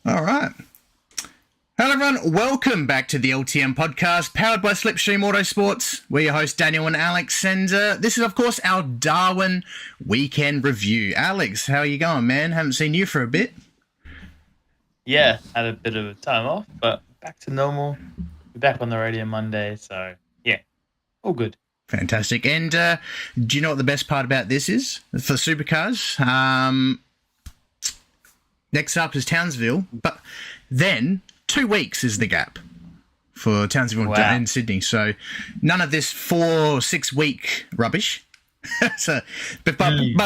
All right. Hello, everyone. Welcome back to the LTM podcast, powered by SLIPSTREAM Autosports. We're your hosts, Daniel and Alex, and this is, of course, our Darwin weekend review. Alex, how are you going, man? Haven't seen you for a bit. Yeah, had a bit of a time off, but back to normal. We're back on the radio Monday, so yeah, all good. Fantastic. And do you know what the best part about this is for Supercars? Next up is Townsville, but then 2 weeks is the gap for Townsville and Sydney. So none of this 4-6 week rubbish. So, but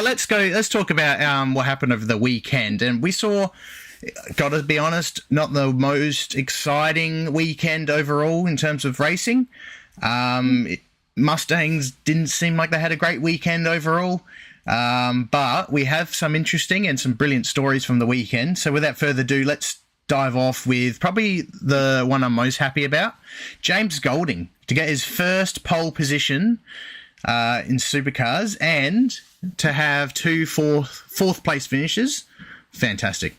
let's talk about what happened over the weekend. And we saw, got to be honest, not the most exciting weekend overall in terms of racing. Mustangs didn't seem like they had a great weekend overall. But we have some interesting and some brilliant stories from the weekend. So without further ado, let's dive off with probably the one I'm most happy about. James Golding to get his first pole position in Supercars and to have two fourth place finishes. Fantastic.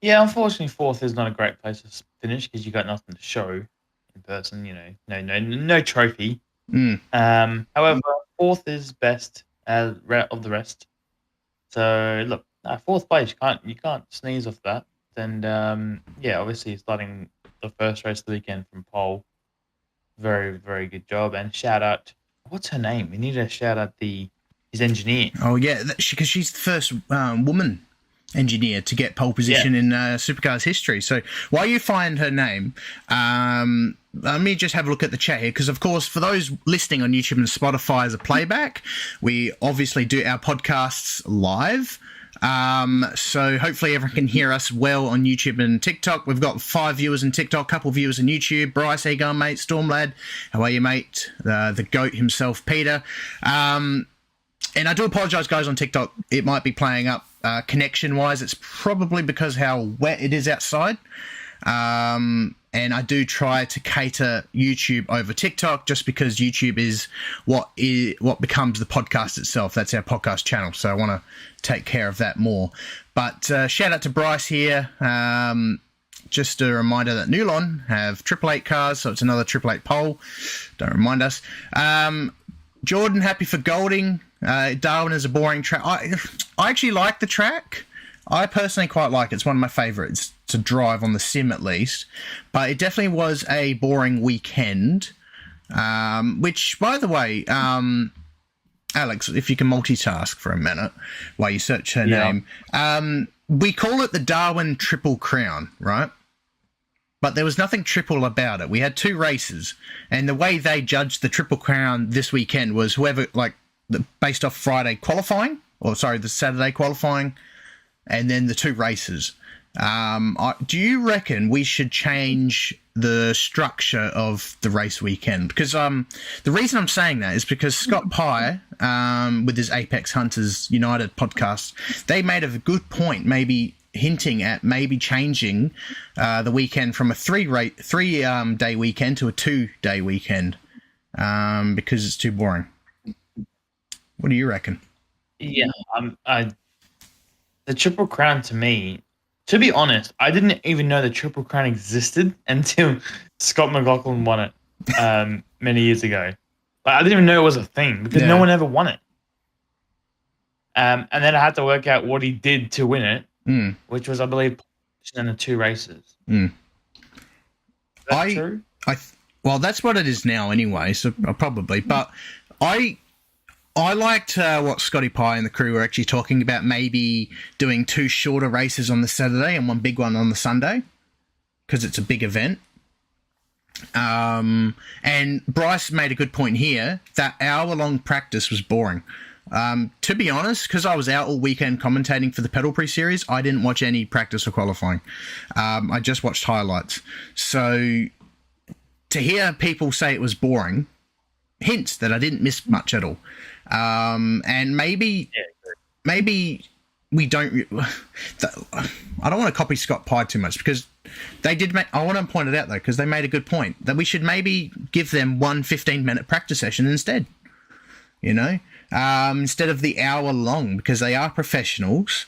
Yeah, unfortunately, fourth is not a great place to finish because you got nothing to show in person. You know, no trophy. However, fourth is best of the rest. So look, fourth place, you can't sneeze off that. And yeah, obviously starting the first race of the weekend from pole, very, very good job. And shout out, what's her name? We need to shout out his engineer. Oh yeah, because she's the first woman engineer to get pole position in Supercars history. So while you find her name, let me just have a look at the chat here, because of course for those listening on YouTube and Spotify as a playback, we obviously do our podcasts live. So hopefully everyone can hear us well on YouTube and TikTok. We've got 5 viewers on TikTok, couple viewers on YouTube. Bryce, how you going, mate? Stormlad, how are you, mate? The GOAT himself, Peter. And I do apologise, guys, on TikTok. It might be playing up connection-wise. It's probably because how wet it is outside. And I do try to cater YouTube over TikTok just because YouTube is what becomes the podcast itself. That's our podcast channel. So I want to take care of that more. But shout out to Bryce here. Just a reminder that Nulon have 888 cars, so it's another 888 pole. Don't remind us. Jordan, happy for Golding. Darwin is a boring track. I actually like the track. I personally quite like it. It's one of my favourites to drive on the sim, at least. But it definitely was a boring weekend. Which, by the way, Alex, if you can multitask for a minute while you search her name. We call it the Darwin Triple Crown, right? But there was nothing triple about it. We had 2 races. And the way they judged the Triple Crown this weekend was whoever, based off Friday qualifying, the Saturday qualifying, and then the 2 races. Do you reckon we should change the structure of the race weekend? Because the reason I'm saying that is because Scott Pye, with his Apex Hunters United podcast, they made a good point, maybe hinting at maybe changing the weekend from a 3-day weekend to a 2-day weekend because it's too boring. What do you reckon? Yeah, the Triple Crown, to me, to be honest, I didn't even know the Triple Crown existed until Scott McLaughlin won it many years ago. I didn't even know it was a thing because no one ever won it. And then I had to work out what he did to win it, which was, I believe, in the 2 races. Is that true? Well, that's what it is now anyway, so probably. But I liked what Scotty Pye and the crew were actually talking about, maybe doing 2 shorter races on the Saturday and 1 big one on the Sunday, because it's a big event. And Bryce made a good point here, that hour-long practice was boring. To be honest, because I was out all weekend commentating for the Pedal Pre Series, I didn't watch any practice or qualifying. I just watched highlights. So to hear people say it was boring hints that I didn't miss much at all. And maybe we don't. I don't want to copy Scott Pye too much because they did make. I want to point it out though because they made a good point that we should maybe give them 1 15-minute practice session instead. Instead of the hour long, because they are professionals.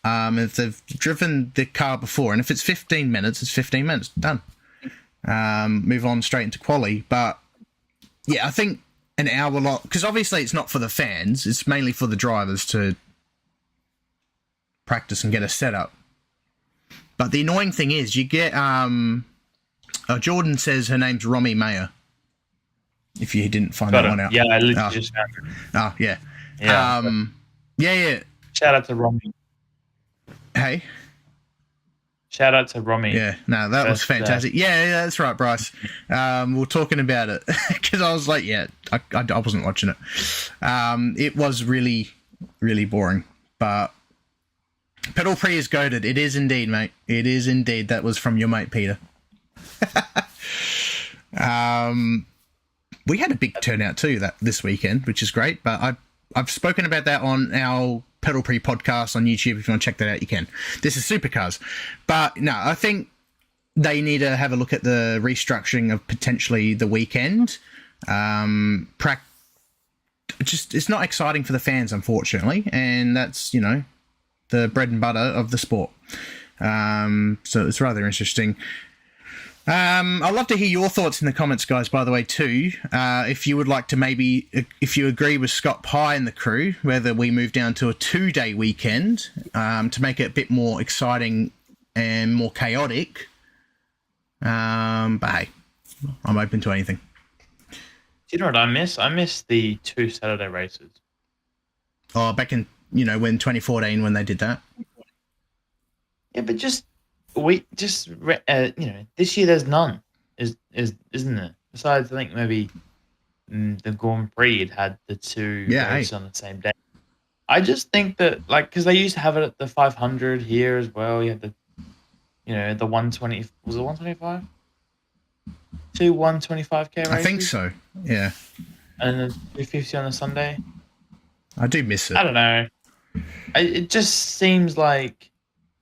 If they've driven the car before, and if it's 15 minutes, it's 15 minutes, done. Move on straight into quali. But yeah, I think an hour lot, because obviously it's not for the fans, it's mainly for the drivers to practice and get a setup. But the annoying thing is, you get Jordan says her name's Romy Mayer. If you didn't find that one out. Yeah, I literally just found it. Oh, yeah. Yeah. Yeah. Shout out to Romy. Hey. Shout out to Romy. Yeah, no, that was fantastic. Yeah, that's right, Bryce. We were talking about it because I was like, I wasn't watching it. It was really, really boring. But Pedal Pre is goated. It is indeed, mate. It is indeed. That was from your mate, Peter. We had a big turnout too this weekend, which is great. But I've spoken about that on our Pedal Pre podcast on YouTube. If you want to check that out, you can. This is Supercars. But no, I think they need to have a look at the restructuring of potentially the weekend. It's not exciting for the fans, unfortunately. And that's, the bread and butter of the sport. So it's rather interesting. I'd love to hear your thoughts in the comments, guys, by the way, too. If you would like to if you agree with Scott Pye and the crew, whether we move down to a 2-day weekend to make it a bit more exciting and more chaotic. But hey, I'm open to anything. Do you know what I miss? I miss the 2 Saturday races. Oh, back in, when 2014, when they did that. Yeah, but this year there's none, isn't there? Besides, I think maybe the Grand Prix had the 2 races on the same day. I just think that, because they used to have it at the 500 here as well. You had the 120. Was it 125? 2 125k races. I think so. Yeah. And then 250 on a Sunday. I do miss it. I don't know. It just seems like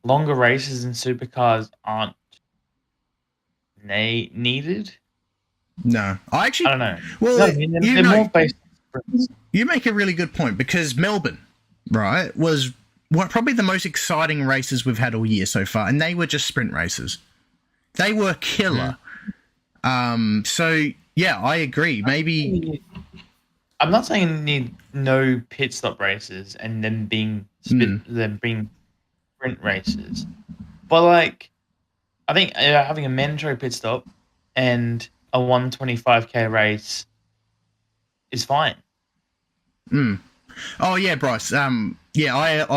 longer races in supercars aren't needed. No, I don't know. Well, they're more based on sprints. You make a really good point, because Melbourne, right, was probably the most exciting races we've had all year so far, and they were just sprint races. They were killer. So yeah, I agree. Maybe I'm not saying you need no pit stop races and them being sprint races, but I think having a mandatory pit stop and a 125k race is fine. Oh yeah, Bryce. I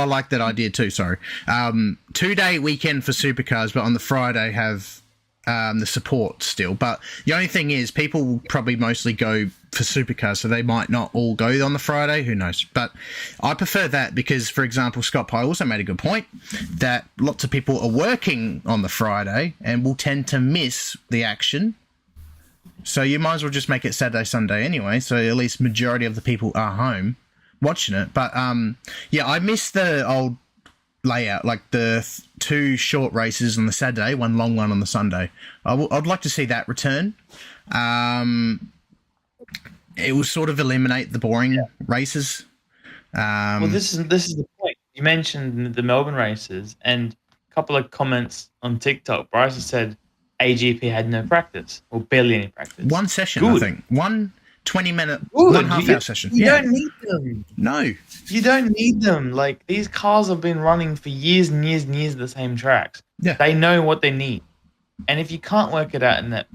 like that idea too. Sorry. 2-day weekend for supercars, but on the Friday have the support still. But the only thing is, people will probably mostly go for supercars, so they might not all go on the Friday. Who knows? But I prefer that because, for example, Scott Pye also made a good point that lots of people are working on the Friday and will tend to miss the action. So you might as well just make it Saturday, Sunday anyway. So at least majority of the people are home watching it. But I miss the old layout, like the 2 short races on the Saturday, 1 long one on the Sunday. I'd like to see that return. It will sort of eliminate the boring races. Well, this is the point. You mentioned the Melbourne races, and a couple of comments on TikTok. Bryce has said AGP had no practice, or barely any practice. 1 session, I think. 1 20-minute, 1.5-hour session. You don't need them. No. You don't need them. These cars have been running for years and years and years at the same tracks. Yeah. They know what they need. And if you can't work it out in that,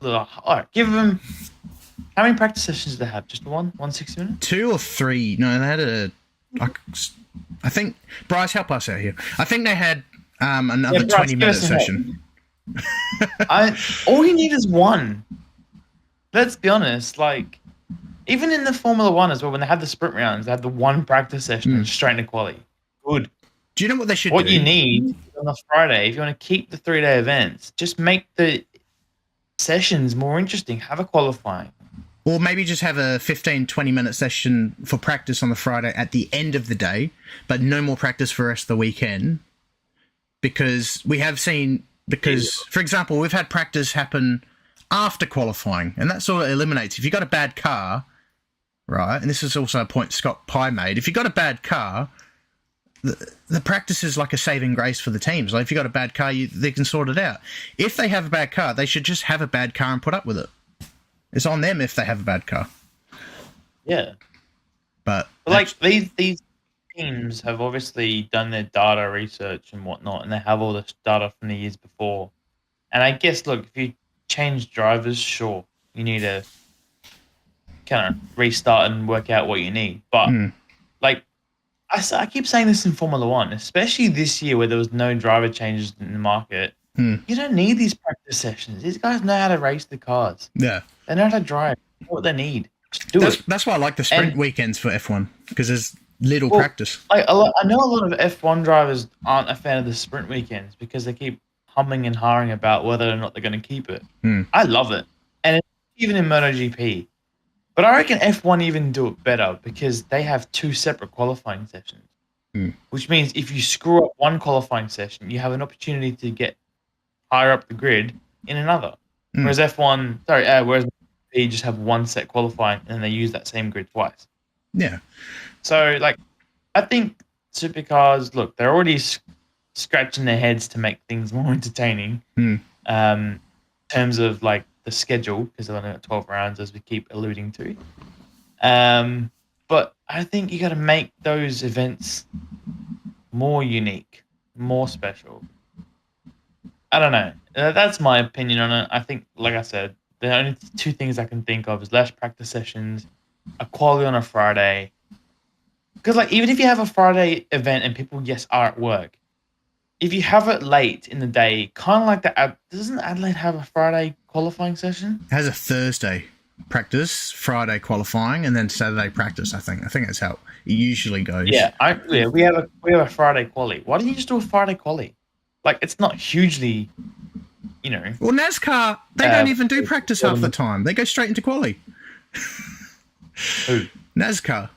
all right, give them... How many practice sessions did they have? Just 160 minutes? 2 or 3. No, they had I think... Bryce, help us out here. I think they had another 20-minute session. All you need is 1. Let's be honest, even in the Formula 1 as well, when they have the sprint rounds, they have the 1 practice session and straight into quali. Good. Do you know what they should do? What you need on a Friday, if you want to keep the 3-day events, just make the sessions more interesting. Have a qualifying. Or maybe just have a 15, 20-minute session for practice on the Friday at the end of the day, but no more practice for the rest of the weekend. Because we have seen... for example, we've had practice happen after qualifying, and that sort of eliminates... If you've got a bad car, right, and this is also a point Scott Pye made, if you've got a bad car, the practice is like a saving grace for the teams. Like if you got a bad car, they can sort it out. If they have a bad car, they should just have a bad car and put up with it. It's on them if they have a bad car. Yeah, but like these teams have obviously done their data research and whatnot, and they have all this data from the years before. And I guess, look, if you change drivers, sure, you need to kind of restart and work out what you need. But like I keep saying this in Formula One, especially this year where there was no driver changes in the market. You don't need these practice sessions. These guys know how to race the cars. Yeah, they know how to drive. They know what they need. Just do it. That's why I like the sprint weekends for F1 because there's little practice. I know a lot of F1 drivers aren't a fan of the sprint weekends because they keep humming and hawing about whether or not they're going to keep it. I love it, and even in MotoGP. But I reckon F1 even do it better because they have 2 separate qualifying sessions, which means if you screw up one qualifying session, you have an opportunity to get higher up the grid in another. Whereas whereas you just have one set qualifying and they use that same grid twice. Yeah. So, like, I think supercars, look, they're already scratching their heads to make things more entertaining in terms of, like, the schedule, because they've only got 12 rounds, as we keep alluding to. But I think you got to make those events more unique, more special. I don't know. That's my opinion on it. I think, like I said, the only 2 things I can think of is less practice sessions, a quali on a Friday. Because, like, even if you have a Friday event and people, are at work, if you have it late in the day, kind of like doesn't Adelaide have a Friday qualifying session? It has a Thursday practice, Friday qualifying, and then Saturday practice. I think that's how it usually goes. Yeah, we have a Friday quali. Why don't you just do a Friday quali? Like, it's not hugely, Well, NASCAR, they don't even do practice half the time. They go straight into quali. Who? NASCAR.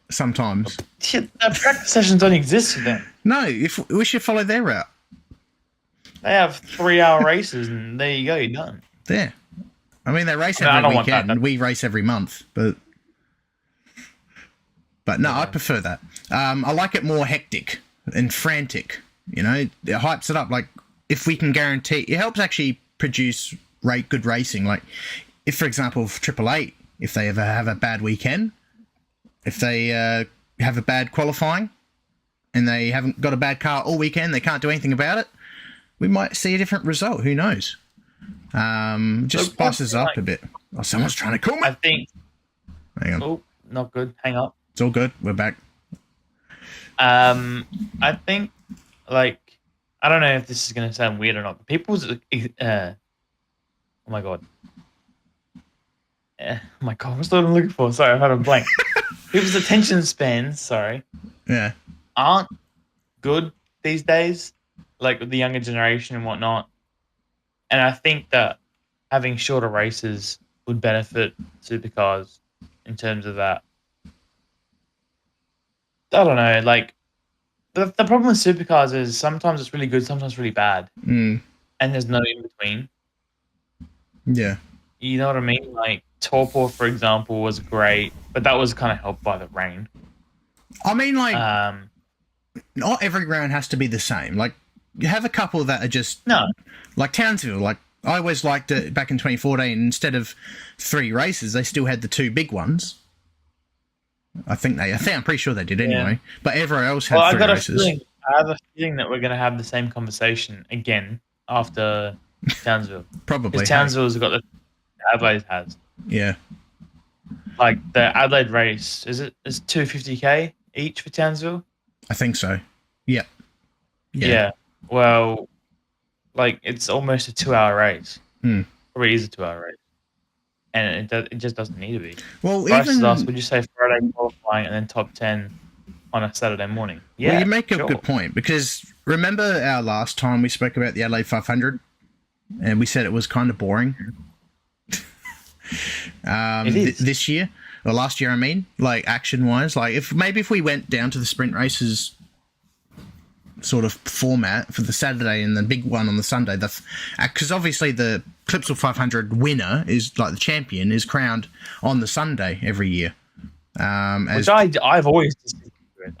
Sometimes. The practice sessions don't exist for them. No, we should follow their route. They have 3-hour races, and there you go, you're done. Yeah. I mean, they race every weekend, and we race every month, but no, I prefer that. I like it more hectic and frantic. It hypes it up. Like, if we can guarantee, it helps actually produce good racing. Like, if, for example, Triple Eight, if they ever have a bad weekend, if they have a bad qualifying, and they haven't got a bad car all weekend, they can't do anything about it, we might see a different result. Who knows? Just spices up a bit. Oh, someone's trying to call me. I think. Hang on. Oh, not good. Hang up. It's all good. We're back. I think, like, I don't know if this is going to sound weird or not, but people's, oh my God. Oh my God, what's what I'm looking for? Sorry, I've had a blank. People's attention spans, aren't good these days, like with the younger generation and whatnot. And I think that having shorter races would benefit supercars in terms of that. I don't know, like, the problem with supercars is sometimes it's really good, sometimes really bad. And there's no in between. Yeah. You know what I mean? Like, Torpor, for example, was great, but that was kind of helped by the rain. I mean, like, not every round has to be the same. Like, you have a couple that are just... No. Like Townsville. Like, I always liked it back in 2014. Instead of 3 races, they still had the 2 big ones. I'm pretty sure they did anyway. Yeah. But everyone else had 3 races. I have a feeling that we're going to have the same conversation again after Townsville. Probably. Because Townsville's got the Adelaide has. Yeah. Like, the Adelaide race, is 250k each for Townsville? I think so. Yeah. Yeah. Well, like, it's almost a 2-hour race. Probably is a 2-hour race. And it just doesn't need to be. Well, versus us, would you say Friday qualifying and then top 10 on a Saturday morning? Yeah, well, you make a good point, because remember our last time we spoke about the Adelaide 500 and we said it was kind of boring? This year, or last year, I mean, like, action-wise, like, if we went down to the sprint races sort of format for the Saturday and the big one on the Sunday, because obviously the Clipsal 500 winner is, like, the champion is crowned on the Sunday every year. Which I've always disagreed with.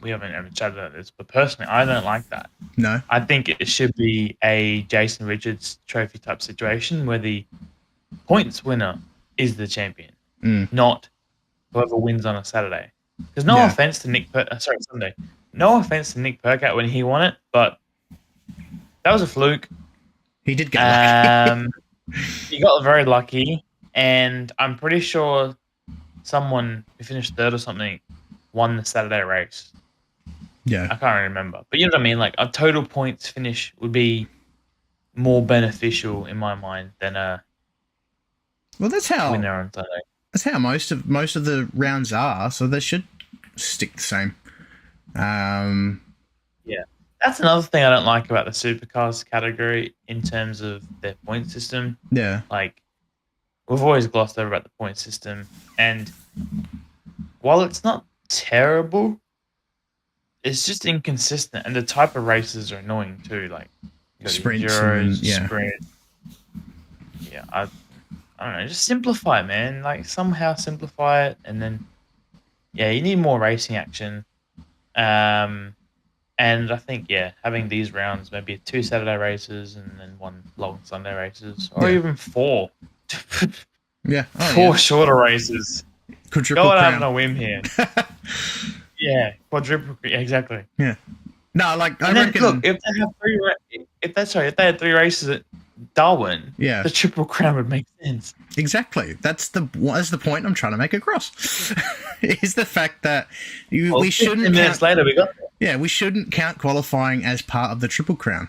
we haven't ever chatted about this, but personally, I don't like that. No. I think it should be a Jason Richards trophy type situation where the points winner is the champion, not whoever wins on a Saturday. Because no offense to Sunday. No offense to Nick Percat when he won it, but that was a fluke. He did get lucky. He got very lucky, and I'm pretty sure someone who finished third or something won the Saturday race. Yeah. I can't remember. But you know what I mean? Like, a total points finish would be more beneficial in my mind than a that's how winner on Sunday. That's how most of the rounds are, so they should stick the same. Yeah. That's another thing I don't like about the supercars category in terms of their point system. Yeah. Like, we've always glossed over about the point system, and while it's not terrible, it's just inconsistent, and the type of races are annoying too. Like, sprints, Euros, yeah. sprint. Yeah, I don't know. Just simplify it, man. Like, somehow simplify it, and then you need more racing action. And I think, having these rounds, maybe 2 Saturday races and then 1 long Sunday races, or even 4. Yeah. 4 shorter races. Quadruple Go crown. out on a whim here. Quadruple. Exactly. Yeah. No, like, I then, reckon. look, if they had 3 races at Darwin, the Triple Crown would make sense. Exactly. That's the point I'm trying to make across. Is the fact that we shouldn't. 15 minutes later, we got there. Yeah, we shouldn't count qualifying as part of the Triple Crown.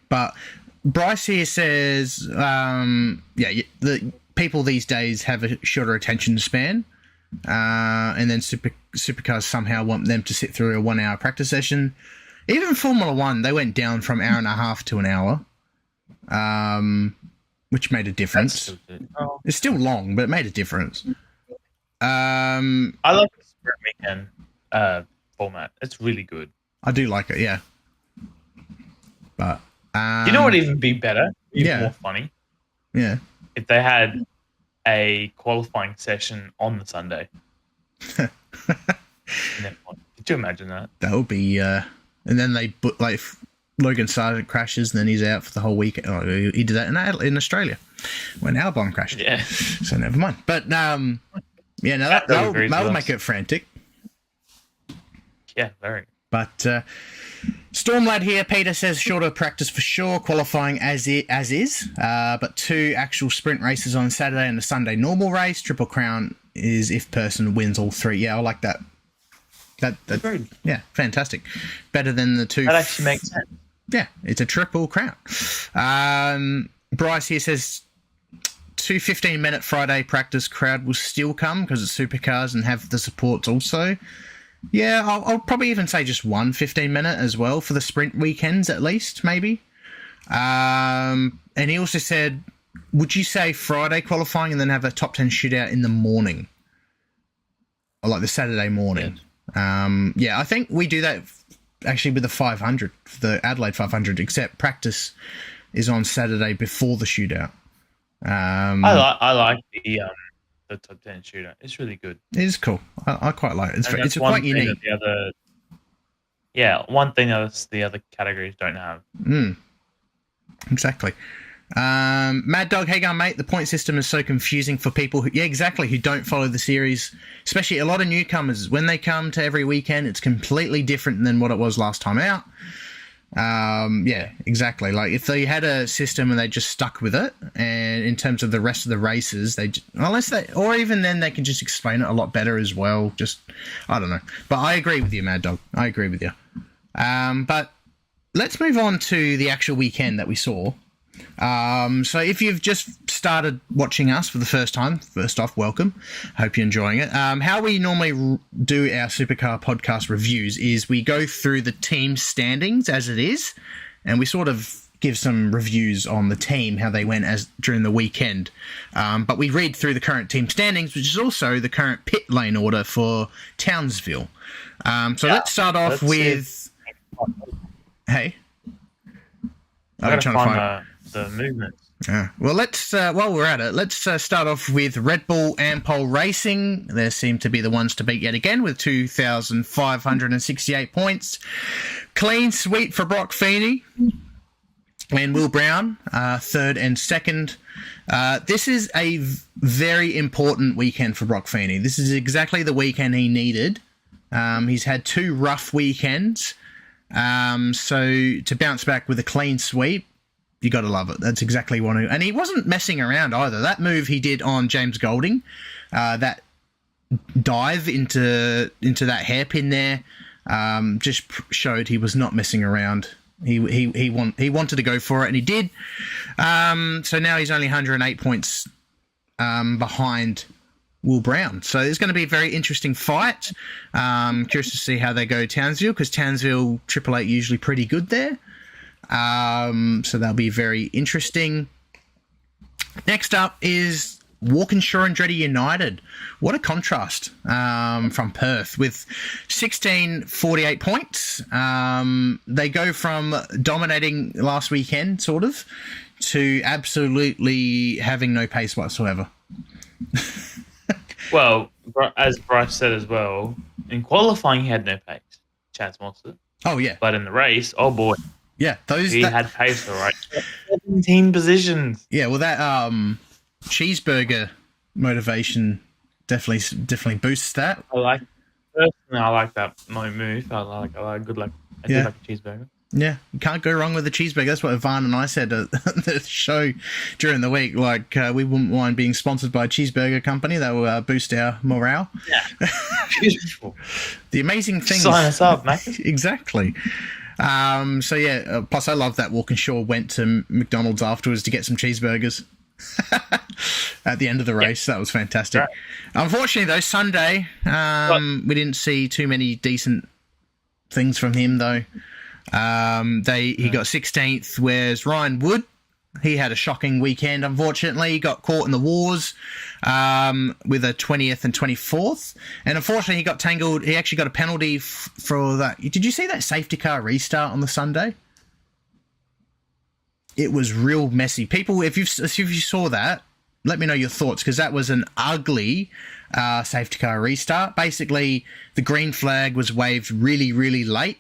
But Bryce here says, the people these days have a shorter attention span, and then supercars somehow want them to sit through a 1-hour practice session. Even Formula One, they went down from 1.5 hours to an hour, which made a difference. It's still long, but it made a difference. I like the sprint weekend format. It's really good. I do like it, yeah. But you know what would even be better? Even more funny? Yeah. If they had a qualifying session on the Sunday. Could you imagine that? That would be... and then they put, like, Logan Sargent crashes, and then he's out for the whole weekend. Oh, he did that in Australia when Albon crashed. Yeah. So never mind. But, that'll make it frantic. Yeah, very. But Stormlad here, Peter says shorter practice for sure, qualifying as is, but 2 actual sprint races on Saturday and a Sunday normal race. Triple Crown is if person wins all 3. Yeah, I like that. That yeah, fantastic. Better than the 2. That actually makes sense. Yeah, it's a Triple Crown. Bryce here says 2 15-minute Friday practice crowd will still come because it's supercars and have the supports also. Yeah, I'll probably even say just 1 15-minute as well for the sprint weekends at least, maybe. And he also said, would you say Friday qualifying and then have a top 10 shootout in the morning? Or like the Saturday morning? I think we do that actually with the 500, the Adelaide 500, except practice is on Saturday before the shootout. I like the top 10 shootout. It's really good. It is cool. I quite like it. It's quite unique. One thing that the other categories don't have. Exactly. Mad Dog, hey going, mate. The point system is so confusing for people who don't follow the series, especially a lot of newcomers. When they come to every weekend, it's completely different than what it was last time out. Exactly. Like if they had a system and they just stuck with it, and in terms of the rest of the races, even then they can just explain it a lot better as well. Just, I don't know. But I agree with you, Mad Dog. I agree with you. But let's move on to the actual weekend that we saw. So if you've just started watching us for the first time, first off, welcome. Hope you're enjoying it. How we normally do our supercar podcast reviews is we go through the team standings as it is, and we sort of give some reviews on the team, how they went during the weekend. But we read through the current team standings, which is also the current pit lane order for Townsville. Let's start off with... Hey? I'm trying to find the movements. Yeah. Well, let's while we're at it, let's start off with Red Bull Ampol Racing. They seem to be the ones to beat yet again with 2,568 points. Clean sweep for Brock Feeney and Will Brown, third and second. This is a very important weekend for Brock Feeney. This is exactly the weekend he needed. He's had 2 rough weekends. So to bounce back with a clean sweep, you got to love it. That's exactly what and he wasn't messing around either. That move he did on James Golding, that dive into that hairpin there, just showed he was not messing around. He wanted to go for it, and he did. So now he's only 108 points behind Will Brown. So it's going to be a very interesting fight. Curious to see how they go Townsville, because Townsville Triple Eight usually pretty good there. So that'll be very interesting. Next up is Walkinshaw and Andretti United. What a contrast from Perth with 1648 points. They go from dominating last weekend, sort of, to absolutely having no pace whatsoever. Well, as Bryce said as well, in qualifying he had no pace. Chance Monster. Oh, yeah. But in the race, oh boy. Yeah, he had pace, all right. 17 positions. Yeah, well, that cheeseburger motivation definitely boosts that. Personally, I like that move. I like good luck. I do like a cheeseburger. Yeah, you can't go wrong with a cheeseburger. That's what Ivan and I said at the show during the week. Like, we wouldn't mind being sponsored by a cheeseburger company. That will boost our morale. Yeah, beautiful. The amazing thing. Sign us up, mate. Exactly. So yeah, plus I love that Walkinshaw went to McDonald's afterwards to get some cheeseburgers at the end of the race. That was fantastic. Right. Unfortunately, though, Sunday, we didn't see too many decent things from him, though. He got 16th, whereas Ryan Wood, he had a shocking weekend. Unfortunately, he got caught in the wars with a 20th and 24th, and unfortunately, he got tangled. He actually got a penalty for that. Did you see that safety car restart on the Sunday? It was real messy. People, if you saw that, let me know your thoughts, because that was an ugly safety car restart. Basically, the green flag was waved really, really late,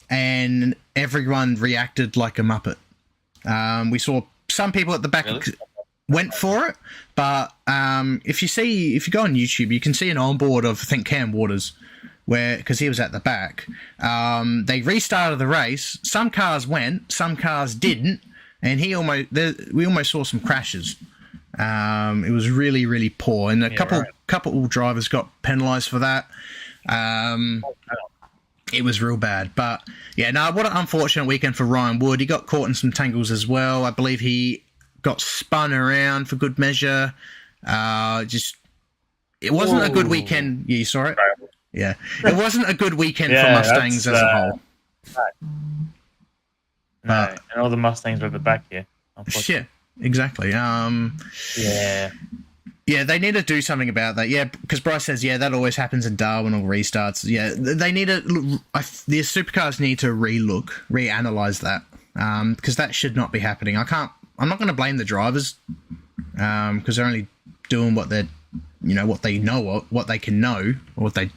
and everyone reacted like a muppet. We saw some people at the back went for it, but if you go on YouTube, you can see an onboard of, I think, Cam Waters, because he was at the back. They restarted the race. Some cars went, some cars didn't, and we almost saw some crashes. It was really, really poor, and a couple drivers got penalised for that. It was real bad. But, yeah, no, what an unfortunate weekend for Ryan Wood. He got caught in some tangles as well. I believe he got spun around for good measure. It wasn't a good weekend. Yeah, you saw it? Yeah. It wasn't a good weekend for Mustangs as a whole. No, and all the Mustangs were at the back here. Yeah, exactly. Yeah, they need to do something about that. Yeah, because Bryce says, that always happens in Darwin or restarts. Yeah, they need to. The supercars need to reanalyze that, because that should not be happening. I'm not going to blame the drivers, because they're only doing what they're, what they know, what they can know, or what they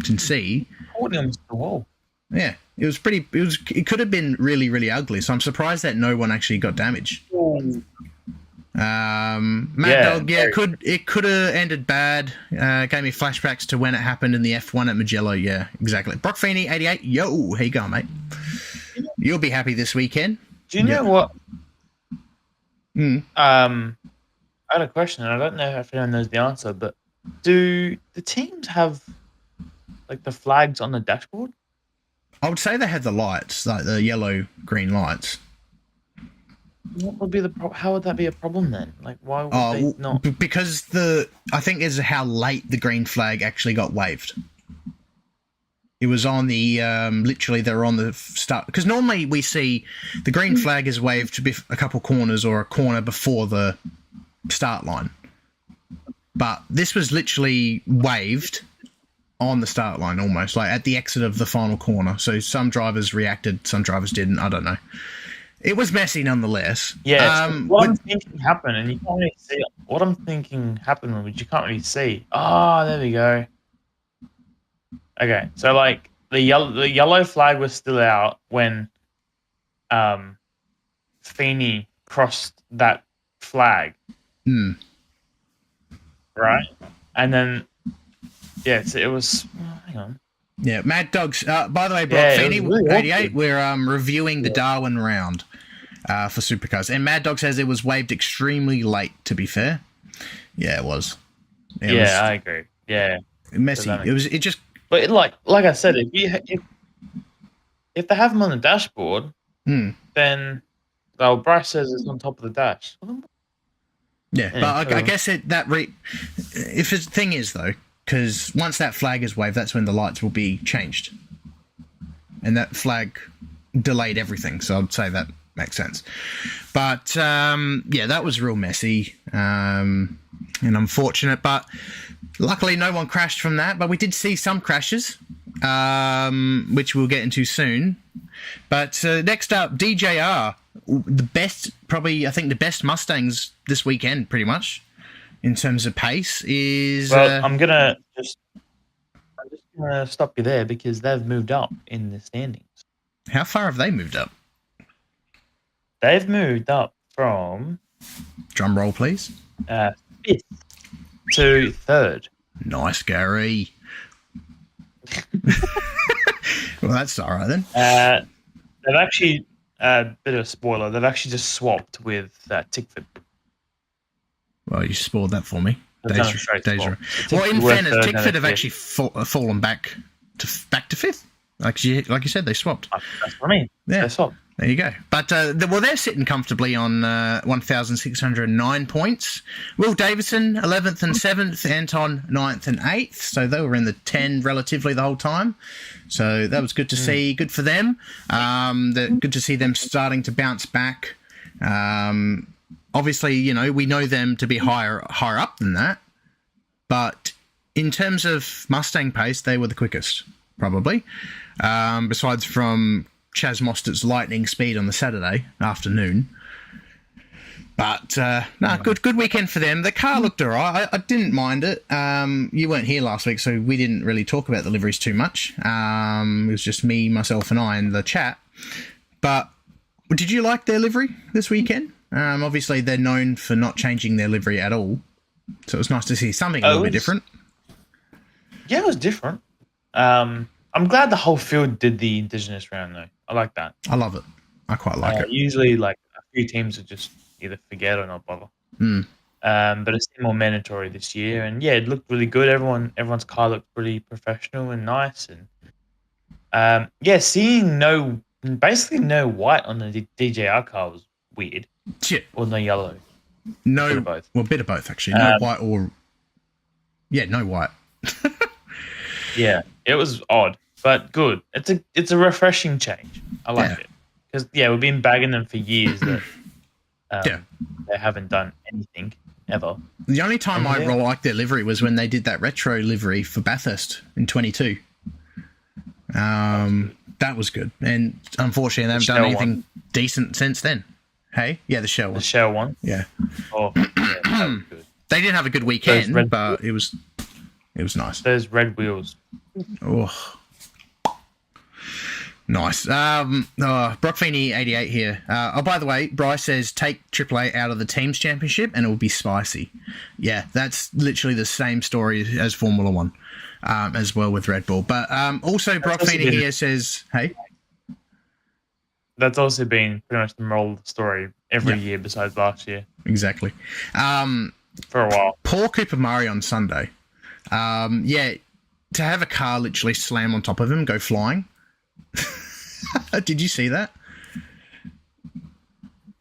can see. Holding them to the wall. Yeah, it could have been really, really ugly. So I'm surprised that no one actually got damaged. Mad Dog, it could have ended bad. Gave me flashbacks to when it happened in the F1 at Mugello. Yeah, exactly. Brock Feeney, 88. Yo, how you going, mate? You'll be happy this weekend. Do you know what? I had a question, and I don't know if anyone knows the answer, but do the teams have like the flags on the dashboard? I would say they had the lights, like the yellow, green lights. What would be how would that be a problem then? Like, why would they not? Because I think is how late the green flag actually got waved. It was on the literally they're on the start, because normally we see the green flag is waved a couple corners or a corner before the start line, but this was literally waved on the start line, almost like at the exit of the final corner. So some drivers reacted, some drivers didn't. I don't know. It was messy nonetheless. Yeah, what I'm thinking happened, and you can't really see it. What I'm thinking happened, which you can't really see. Oh, there we go. Okay, so like the yellow flag was still out when Feeney crossed that flag. Right? And then it was hang on. Yeah, Mad Dogs. By the way, Brock Feeney, really 88, we're reviewing the Darwin round for Supercars. And Mad Dog says it was waved extremely late, to be fair. Yeah, it was. I agree. Yeah. Messy. It just... But like I said, if they have them on the dashboard, then Bryce says it's on top of the dash. Yeah, but I guess if the thing is, though, because once that flag is waved, that's when the lights will be changed. And that flag delayed everything, so I'd say that makes sense. But, that was real messy and unfortunate, but luckily no one crashed from that. But we did see some crashes, which we'll get into soon. But next up, DJR, the best Mustangs this weekend, pretty much. In terms of pace, is I'm just gonna stop you there because they've moved up in the standings. How far have they moved up? They've moved up from drum roll, please. 5th to 3rd. Nice, Gary. Well, that's all right then. They've actually bit of a spoiler. They've actually just swapped with Tickford. Well, you spoiled that for me. Well, in fairness, Tickford have actually fallen back to 5th. Like you said, they swapped. That's what I mean. Yeah. They swapped. There you go. But they're sitting comfortably on 1,609 points. Will Davison 11th and 7th, Anton 9th and 8th. So they were in the 10 relatively the whole time. So that was good to see. Good for them. Good to see them starting to bounce back. Obviously, we know them to be higher up than that. But in terms of Mustang pace, they were the quickest, probably. Besides from Chaz Mostert's lightning speed on the Saturday afternoon. But, good weekend for them. The car looked all right. I didn't mind it. You weren't here last week, so we didn't really talk about the liveries too much. It was just me, myself, and I in the chat. But did you like their livery this weekend? Obviously, they're known for not changing their livery at all. So it was nice to see something a little bit different. Yeah, it was different. I'm glad the whole field did the Indigenous round, though. I like that. I love it. I quite like it. Usually, a few teams would just either forget or not bother. But it's more mandatory this year. And, it looked really good. Everyone's car looked pretty professional and nice. And, seeing basically no white on the DJR car was weird. Shit. Or no yellow. No. Bit of both. Well, a bit of both, actually. No white or... Yeah, no white. Yeah, it was odd, but good. It's a refreshing change. I like it. Because, we've been bagging them for years that they haven't done anything, ever. The only time I liked their livery was when they did that retro livery for Bathurst in 22. That was good. And unfortunately, they haven't done anything decent since then. Hey? Yeah, the Shell one. The Shell one? Yeah. Oh, that was good. They didn't have a good weekend, but it was nice. Those red wheels. Oh. Nice. Brock Feeney 88 here. By the way, Bryce says take AAA out of the teams championship and it will be spicy. Yeah, that's literally the same story as Formula One, as well with Red Bull. But also Brock Feeney here says, hey. That's also been pretty much the moral of the story every year besides last year. Exactly. For a while. Poor Cooper Murray on Sunday. To have a car literally slam on top of him, go flying. Did you see that?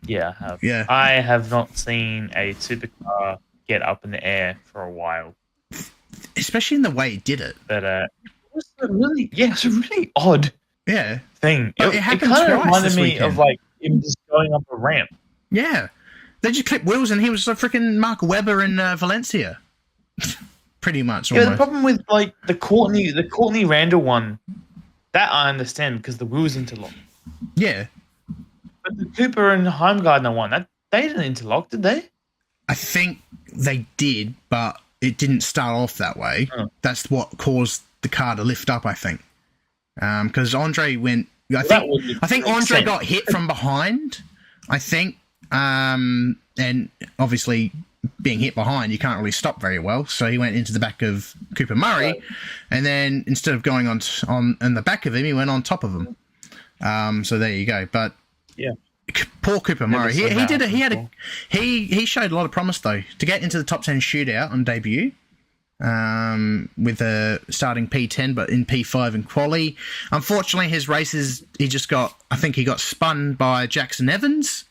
Yeah, I have. Yeah. I have not seen a supercar get up in the air for a while. Especially in the way he did it. But it was it's a really odd thing. It happened kind of twice reminded this me weekend. of like him just going up a ramp. Yeah. They just clipped wheels and he was like freaking Mark Webber in Valencia. Pretty much. Yeah, the problem with like the Courtney Randall one, that I understand because the wheels interlock. Yeah. But Cooper and Heimgartner won. They didn't interlock, did they? I think they did, but it didn't start off that way. Oh. That's what caused the car to lift up, I think. Because Andre went... I think Andre got hit from behind, I think. And obviously, being hit behind, you can't really stop very well. So he went into the back of Cooper Murray, and then instead of going on the back of him, he went on top of him. So there you go. But yeah, poor Cooper Murray. He showed a lot of promise though to get into the top 10 shootout on debut. With a starting P10, but in P5 in quali. Unfortunately, his races, he got spun by Jackson Evans.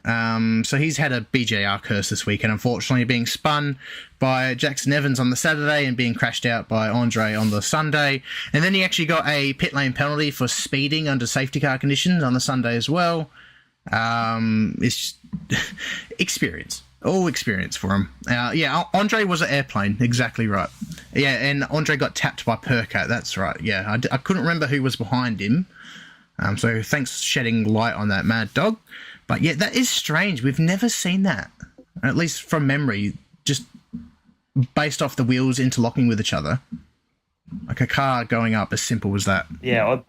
So he's had a BJR curse this week, and unfortunately being spun by Jackson Evans on the Saturday and being crashed out by Andre on the Sunday. And then he actually got a pit lane penalty for speeding under safety car conditions on the Sunday as well. It's experience. All experience for him. Andre was an airplane. Exactly right. Yeah, and Andre got tapped by Percat. That's right. Yeah, I couldn't remember who was behind him. So thanks for shedding light on that, Mad Dog. But yeah, that is strange. We've never seen that, at least from memory, just based off the wheels interlocking with each other. Like a car going up as simple as that. Yeah.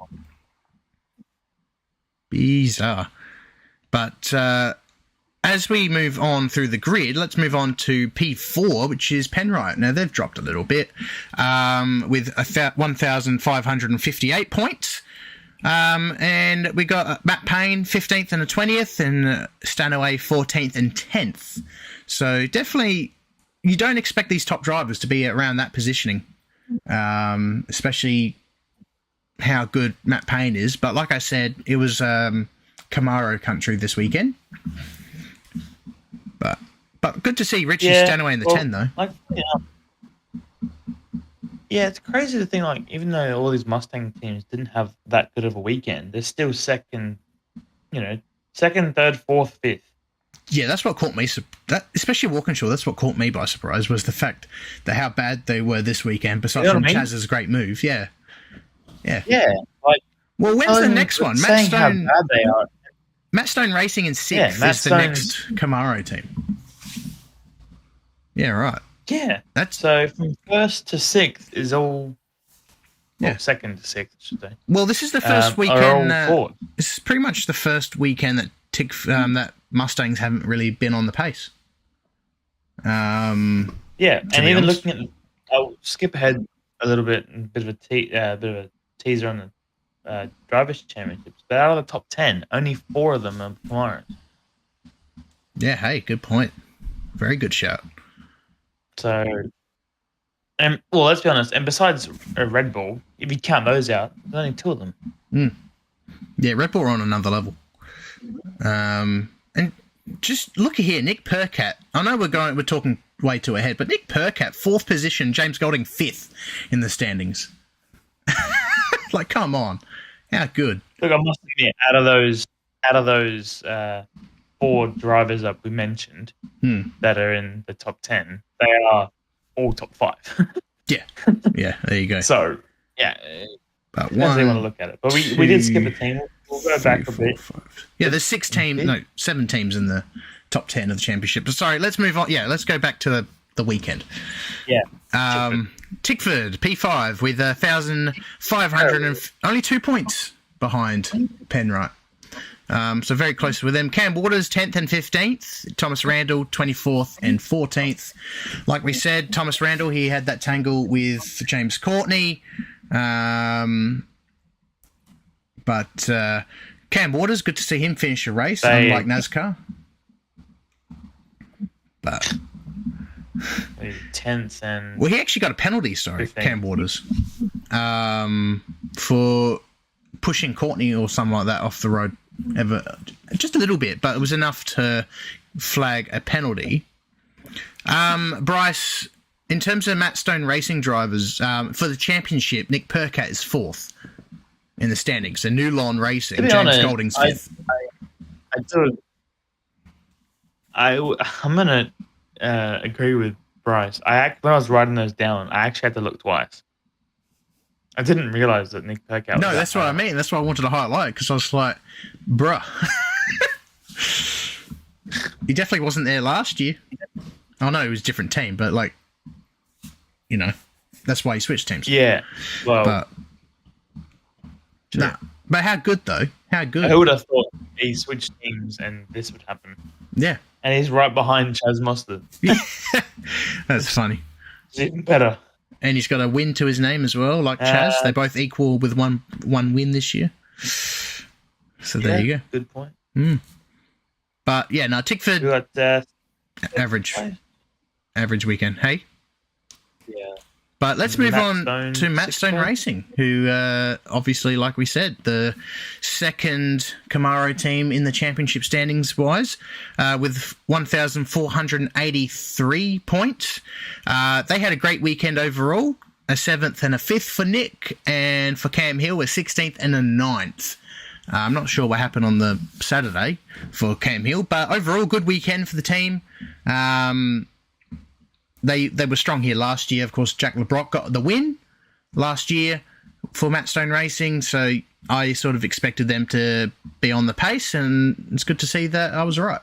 Bizarre. But... as we move on through the grid, let's move on to P4, which is Penrite. Now, they've dropped a little bit with 1,558 points. And we got Matt Payne, 15th and 20th, and Stanaway, 14th and 10th. So definitely, you don't expect these top drivers to be around that positioning, especially how good Matt Payne is. But like I said, it was Camaro country this weekend. But good to see Richie Stanaway in the 10, though. It's crazy to think, like, even though all these Mustang teams didn't have that good of a weekend, they're still second, third, fourth, fifth. Yeah, that's what caught me, especially Walkinshaw, that's what caught me by surprise, was the fact that how bad they were this weekend, besides from Chaz's great move. Yeah. Yeah. Well, when's the next one? Matt Stone, how bad they are. Matt Stone Racing in 6th is the next Camaro team. Yeah, right. Yeah. So from 1st to 6th is all... Well, 2nd to 6th, I should say. Well, this is the first weekend... this is pretty much the first weekend that that Mustangs haven't really been on the pace. And even looking at... I'll skip ahead a little bit, a bit of a teaser on the Drivers' Championships. But out of the top 10, only 4 of them are Camaros. Yeah, hey, good point. Very good shout. So, let's be honest. And besides Red Bull, if you count those out, there's only 2 of them. Yeah, Red Bull are on another level. And just look here, Nick Percat. I know we're talking way too ahead, but Nick Percat, 4th position, James Golding 5th in the standings. Like, come on, how good? Look, I must admit, out of those 4 drivers that we mentioned that are in the top 10, they are all top 5. Yeah, there you go. So, but as they want to look at it. But we did skip a team. We'll go back a bit. 5. Yeah, there's 7 teams in the top 10 of the championship. But sorry, let's move on. Yeah, let's go back to the weekend. Yeah. Tickford, P5, with 1,500 only 2 points behind Penrite. So very close with them. Cam Waters, 10th and 15th. Thomas Randall, 24th and 14th. Like we said, Thomas Randall, he had that tangle with James Courtney. But Cam Waters, good to see him finish a race, unlike NASCAR. But... 10th and... Well, he actually got a penalty, Cam Waters, for pushing Courtney or something like that off the road. Just a little bit, but it was enough to flag a penalty. Bryce, in terms of Matt Stone Racing drivers, for the championship, Nick Percat is 4th in the standings. So New Lawn Racing, James Golding's 5th. I'm going to agree with Bryce. When I was writing those down, I actually had to look twice. I didn't realize that Nick Percat was... No, that's what I mean. That's what I wanted to highlight, because I was like, bruh. He definitely wasn't there last year. I know it was a different team, but like, you know, that's why he switched teams. Yeah. Well, but but how good though? How good? Who would have thought he switched teams and this would happen? Yeah. And he's right behind Chaz Mostert. That's funny. It's even better. And he's got a win to his name as well, like Chaz. They both equal with one win this year. So there you go. Good point. But yeah, no, Tickford. We got average weekend. Hey. Yeah. But let's move on to Matt Stone Racing, who obviously, like we said, the second Camaro team in the championship standings-wise, with 1,483 points. They had a great weekend overall, a 7th and a 5th for Nick, and for Cam Hill, a 16th and a 9th. I'm not sure what happened on the Saturday for Cam Hill, but overall, good weekend for the team. They were strong here last year. Of course, Jack LeBrock got the win last year for Matt Stone Racing, so I sort of expected them to be on the pace, and it's good to see that I was right.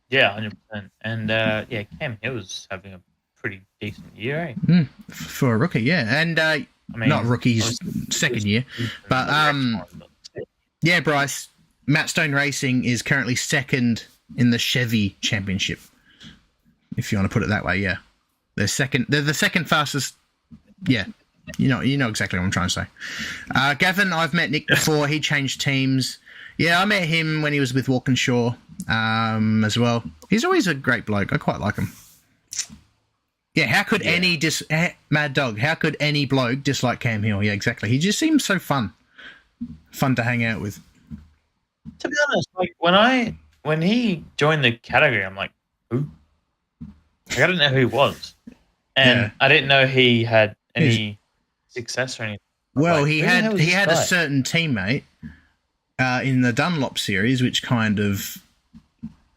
Yeah, 100%. And Cam Hill's having a pretty decent year, For a rookie, yeah. And not rookies, second year. But yeah, Bryce, Matt Stone Racing is currently second in the Chevy Championship. If you want to put it that way, yeah. They're the second fastest. Yeah. You know exactly what I'm trying to say. Gavin, I've met Nick before. He changed teams. Yeah, I met him when he was with Walkinshaw as well. He's always a great bloke. I quite like him. Yeah, how could Mad Dog, how could any bloke dislike Cam Hill? Yeah, exactly. He just seems so fun. Fun to hang out with. To be honest, like when he joined the category, I'm like, who? Like, I didn't know who he was. And I didn't know he had any success or anything. Well, he had a certain teammate in the Dunlop series, which kind of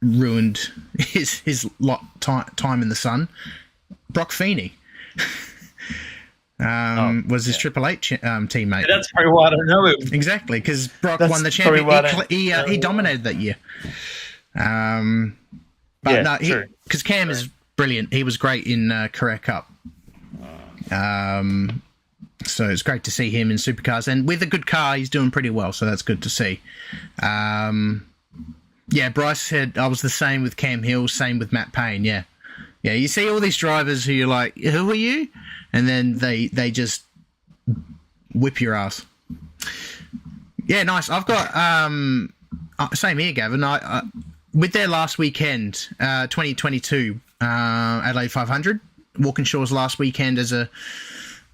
ruined his time in the sun. Brock Feeney was his Triple Eight teammate. Yeah, that's probably why I don't know him. Exactly, because Brock won the championship. He dominated that year. But because Cam is brilliant. He was great in Carrera Cup. So it's great to see him in Supercars. And with a good car, he's doing pretty well, so that's good to see. Bryce said I was the same with Cam Hill, same with Matt Payne, yeah. Yeah, you see all these drivers who you're like, who are you? And then they just whip your ass. Yeah, nice. I've got... same here, Gavin. With their last weekend, 2022 Adelaide 500, Walkinshaw's last weekend as a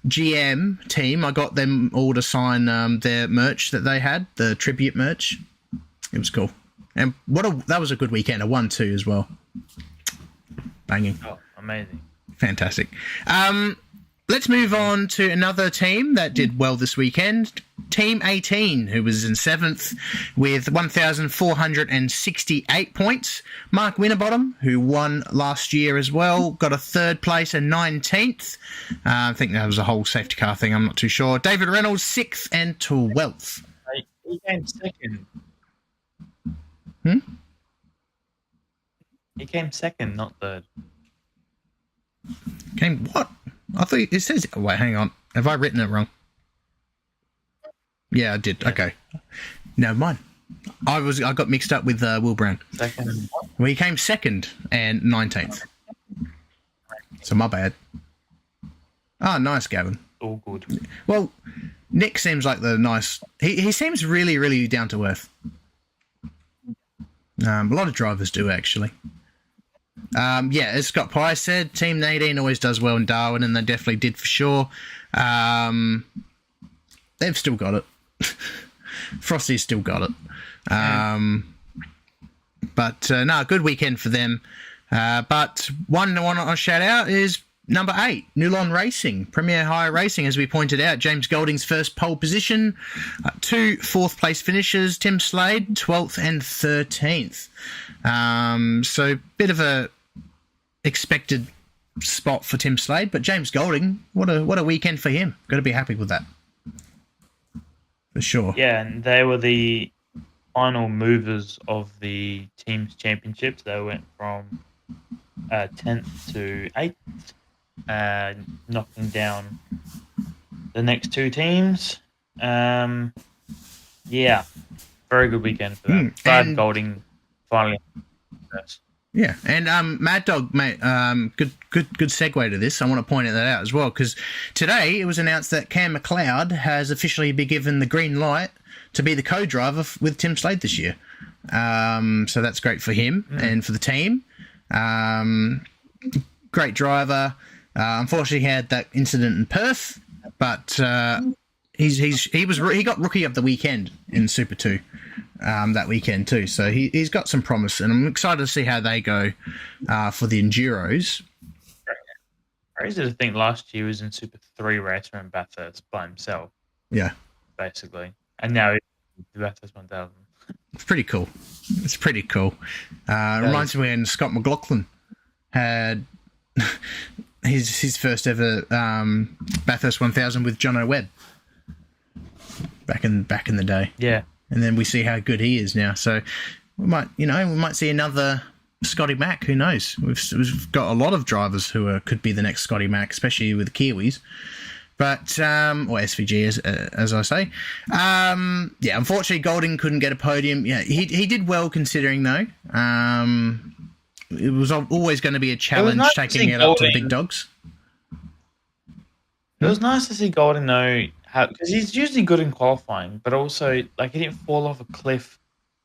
GM team, I got them all to sign their merch that they had, the tribute merch. It was cool. And that was a good weekend, a 1-2 as well. Banging. Oh, amazing. Fantastic. Let's move on to another team that did well this weekend. Team 18, who was in 7th with 1,468 points. Mark Winterbottom, who won last year as well, got a 3rd place and 19th. I think that was a whole safety car thing. I'm not too sure. David Reynolds, 6th and 12th. He came second. He came second, not 3rd. Came what? I thought it says... Wait, hang on. Have I written it wrong? Yeah, I did. Yeah. Okay. No, mine. I got mixed up with Will Brown. Second. Well, he came 2nd and 19th. So my bad. Oh, nice, Gavin. All good. Well, Nick seems like the nice... He seems really, really down to earth. A lot of drivers do, actually. As Scott Pye said, Team 18 always does well in Darwin, and they definitely did for sure. They've still got it. Frosty's still got it. Good weekend for them. But one I want to shout out is number 8, Nulon Racing, Premier Hire Racing, as we pointed out. James Golding's first pole position, 2 4th-place finishes, Tim Slade, 12th and 13th. So bit of a expected spot for Tim Slade, but James Golding, what a weekend for him. Got to be happy with that. For sure. Yeah, and they were the final movers of the team's championships. They went from 10th to 8th, knocking down the next two teams. Yeah, very good weekend for them. Brad Golding finally. Yeah, and Mad Dog, mate, good segue to this. I want to point that out as well, because today it was announced that Cam McLeod has officially been given the green light to be the co-driver with Tim Slade this year. So that's great for him and for the team. Great driver. Unfortunately, he had that incident in Perth, but he got Rookie of the Weekend in Super 2. That weekend too, so he's got some promise, and I'm excited to see how they go for the Enduros. Crazy to think last year he was in Super 3 racer and Bathurst by himself. Yeah, basically, and now he's in Bathurst 1000. It's pretty cool. It reminds me when Scott McLaughlin had his first ever Bathurst 1000 with John O'Webb back in the day. Yeah. And then we see how good he is now. So we might see another Scotty Mack. Who knows? We've got a lot of drivers who could be the next Scotty Mack, especially with the Kiwis. But or SVG as I say. Yeah, unfortunately Golding couldn't get a podium. Yeah, he did well considering though. It was always going to be a challenge taking it up to the big dogs. It was nice to see Golding though. Because he's usually good in qualifying, but also like he didn't fall off a cliff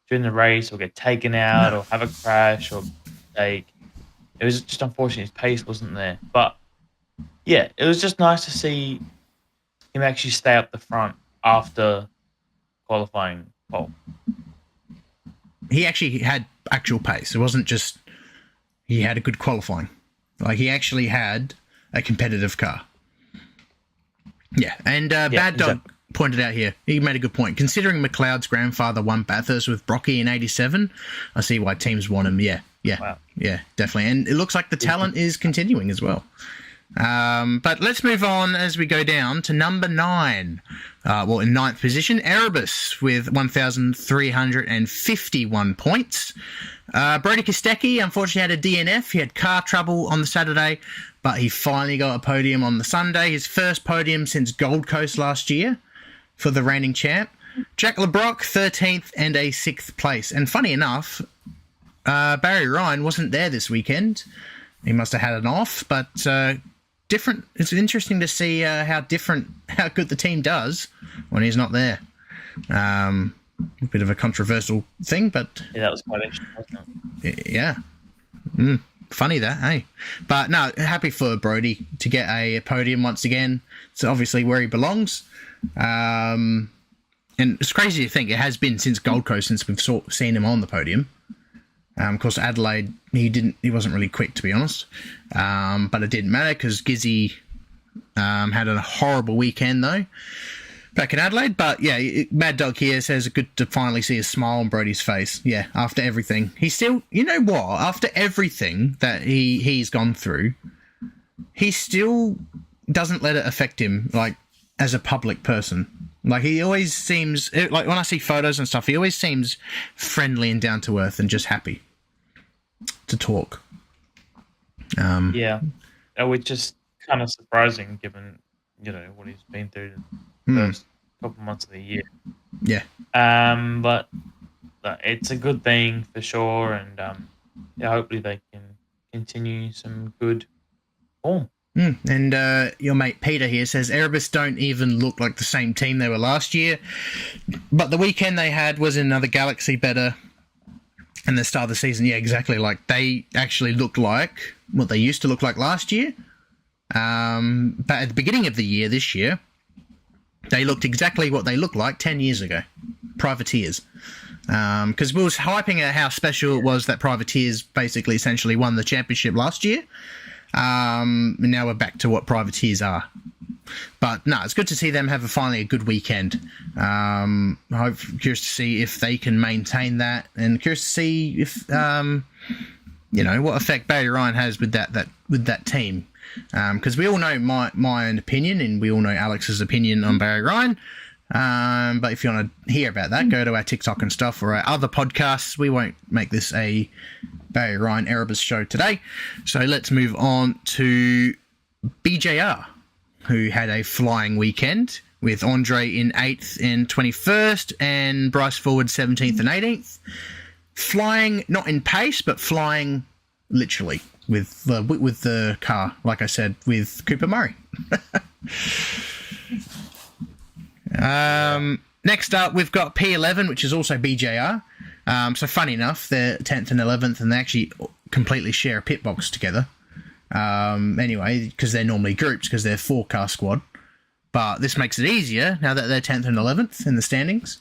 during the race or get taken out or have a crash or like it was just unfortunate his pace wasn't there. But yeah, it was just nice to see him actually stay up the front after qualifying pole. He actually had actual pace. It wasn't just he had a good qualifying. Like he actually had a competitive car. Yeah, and Bad Dog pointed out here, he made a good point. Considering McLeod's grandfather won Bathurst with Brodie in 87, I see why teams want him. Yeah, definitely. And it looks like the talent is continuing as well. But let's move on as we go down to number 9. In 9th position, Erebus with 1,351 points. Brodie Kostecki unfortunately had a DNF. He had car trouble on the Saturday, but he finally got a podium on the Sunday. His first podium since Gold Coast last year for the reigning champ. Jack LeBrock, 13th and a 6th place. And funny enough, Barry Ryan wasn't there this weekend. He must have had an off, but different. It's interesting to see how good the team does when he's not there. A bit of a controversial thing, but yeah, that was quite interesting, wasn't it? Yeah. Funny that, hey? But no, happy for Brodie to get a podium once again. It's obviously where he belongs. And it's crazy to think it has been since Gold Coast since we've seen him on the podium. Of course, Adelaide, he wasn't really quick, to be honest. But it didn't matter because Gizzy had a horrible weekend, though, back in Adelaide. But yeah, Mad Dog here says it's good to finally see a smile on Brodie's face. Yeah, after everything. He's still, you know what? After everything that he's gone through, he still doesn't let it affect him, like, as a public person. Like, he always seems, like, when I see photos and stuff, he always seems friendly and down to earth and just happy to talk. Yeah. Which is kind of surprising given, what he's been through the first couple months of the year. Yeah. But it's a good thing for sure, and hopefully they can continue some good form. And your mate Peter here says Erebus don't even look like the same team they were last year, but the weekend they had was in another galaxy better. And the start of the season, yeah, exactly. Like they actually looked like what they used to look like last year. But at the beginning of the year, this year, they looked exactly what they looked like 10 years ago. Privateers. Because we was hyping at how special it was that Privateers basically essentially won the championship last year. And now we're back to what Privateers are. But no, it's good to see them have finally a good weekend. I'm curious to see if they can maintain that, and curious to see if what effect Barry Ryan has with that team. Because we all know my own opinion, and we all know Alex's opinion on Barry Ryan. But if you want to hear about that, go to our TikTok and stuff or our other podcasts. We won't make this a Barry Ryan Erebus show today. So let's move on to BJR, who had a flying weekend with Andre in 8th and 21st and Bryce Forward 17th and 18th. Flying, not in pace, but flying literally with the car, like I said, with Cooper Murray. Next up, we've got P11, which is also BJR. So funny enough, they're 10th and 11th, and they actually completely share a pit box together. Anyway, because they're normally groups, because they're 4-car squad. But this makes it easier now that they're 10th and 11th in the standings.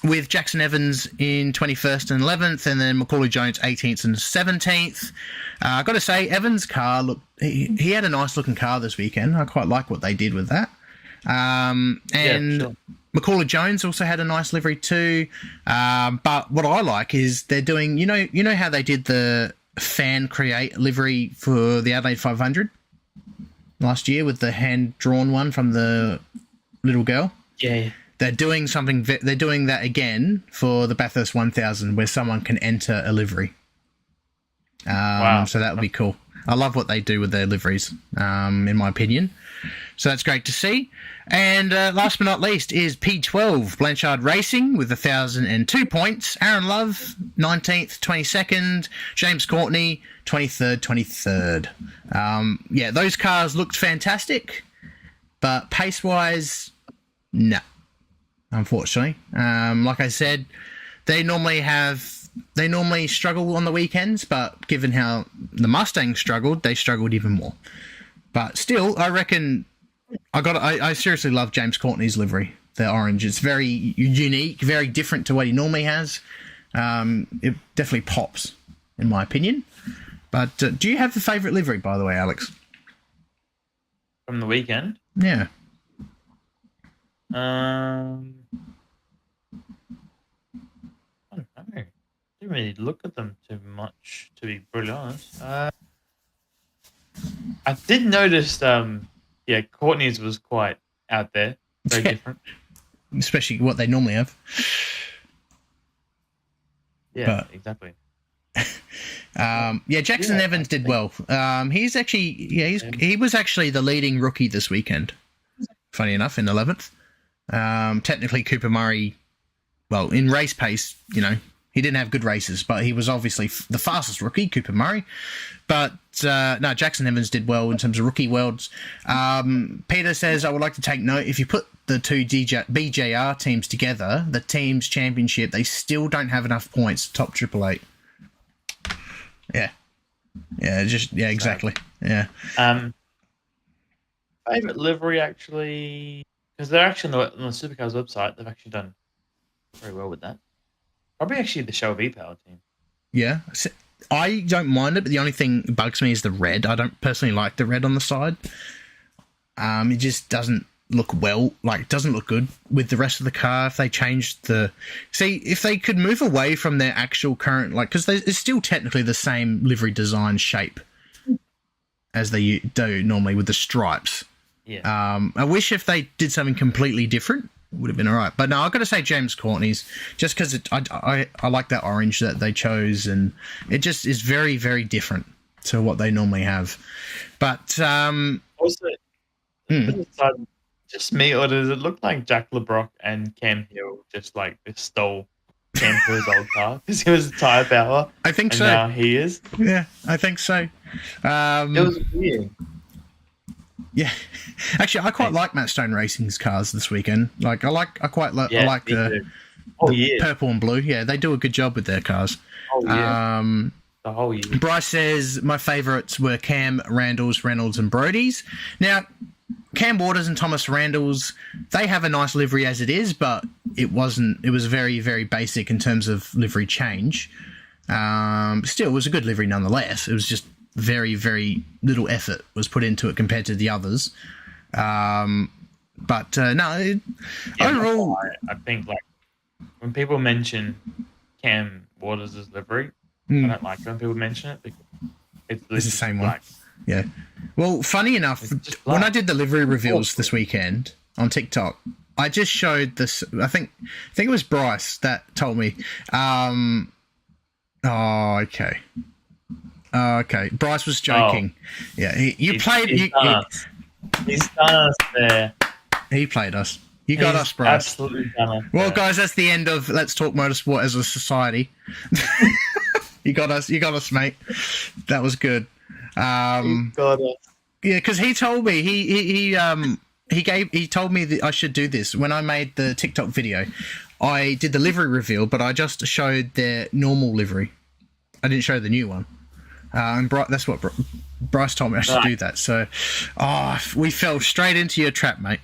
With Jackson Evans in 21st and 11th, and then Macaulay Jones 18th and 17th. I've got to say, Evans' car, he had a nice looking car this weekend. I quite like what they did with that. Sure. Macaulay Jones also had a nice livery too. But what I like is they're doing, you know how they did the fan create livery for the Adelaide 500 last year with the hand-drawn one from the little girl? Yeah. They're doing something. They're doing that again for the Bathurst 1000, where someone can enter a livery. Wow. So that would be cool. I love what they do with their liveries, in my opinion. So that's great to see. And last but not least is P12, Blanchard Racing with 1,002 points. Aaron Love, 19th, 22nd. James Courtney, 23rd. Yeah, those cars looked fantastic, but pace-wise, no. Unfortunately, like I said, they normally struggle on the weekends, but given how the Mustangs struggled, they struggled even more. But still, I reckon I seriously love James Courtney's livery, the orange. It's very unique, very different to what he normally has. It definitely pops, in my opinion. But do you have a favourite livery, by the way, Alex? From the weekend? Yeah. I don't know. Didn't really look at them too much, to be brutally honest. I did notice, Courtney's was quite out there, very different, especially what they normally have. Yeah, exactly. Jackson Evans did well. He's actually, he was actually the leading rookie this weekend. Funny enough, in 11th. Technically, Cooper Murray, well, in race pace, he didn't have good races, but he was obviously the fastest rookie, Cooper Murray. But no, Jackson Evans did well in terms of rookie worlds. Peter says, I would like to take note, if you put the two BJR teams together, the team's championship, they still don't have enough points to top Triple Eight. Yeah. Yeah, exactly. Yeah. Favorite livery, actually, because they're actually on the Supercars website, they've actually done very well with that. Probably actually the Shell V-Power team. Yeah. I don't mind it, but the only thing that bugs me is the red. I don't personally like the red on the side. It just doesn't look it doesn't look good with the rest of the car. If they changed if they could move away from their actual current, because it's still technically the same livery design shape as they do normally with the stripes. Yeah. I wish if they did something completely different, it would have been all right. But no, I've got to say James Courtney's, just because I like that orange that they chose, and it just is very, very different to what they normally have. But also, just me, or does it look like Jack LeBrock and Cam Hill just stole Cam Hill's old car because he was tyre power? I think so. Now he is. Yeah, I think so. It was weird. Yeah, actually, I quite like Matt Stone Racing's cars this weekend. I quite like the purple and blue. Yeah, they do a good job with their cars. Oh yeah. The whole year. Bryce says my favourites were Cam, Randall's, Reynolds, and Brodie's. Now, Cam Waters and Thomas Randall's, they have a nice livery as it is, but it was very, very basic in terms of livery change. Still, it was a good livery nonetheless. It was just very, very little effort was put into it compared to the others. Overall, I think when people mention Cam Waters' livery, I don't like when people mention it because it's the same one. Yeah. Well, funny enough, when I did the livery reveals this weekend, on TikTok. I just showed this. I think it was Bryce that told me. Okay. Okay. Bryce was joking. Yeah, he's done us there. He played us. You got us, Bryce. Absolutely done us. Well, guys, that's the end of Let's Talk Motorsport as a society. You got us, mate. That was good. You got us. Yeah, because he told me he told me that I should do this when I made the TikTok video. I did the livery reveal, but I just showed their normal livery. I didn't show the new one. And that's what Bryce told me I should do that. So, we fell straight into your trap, mate.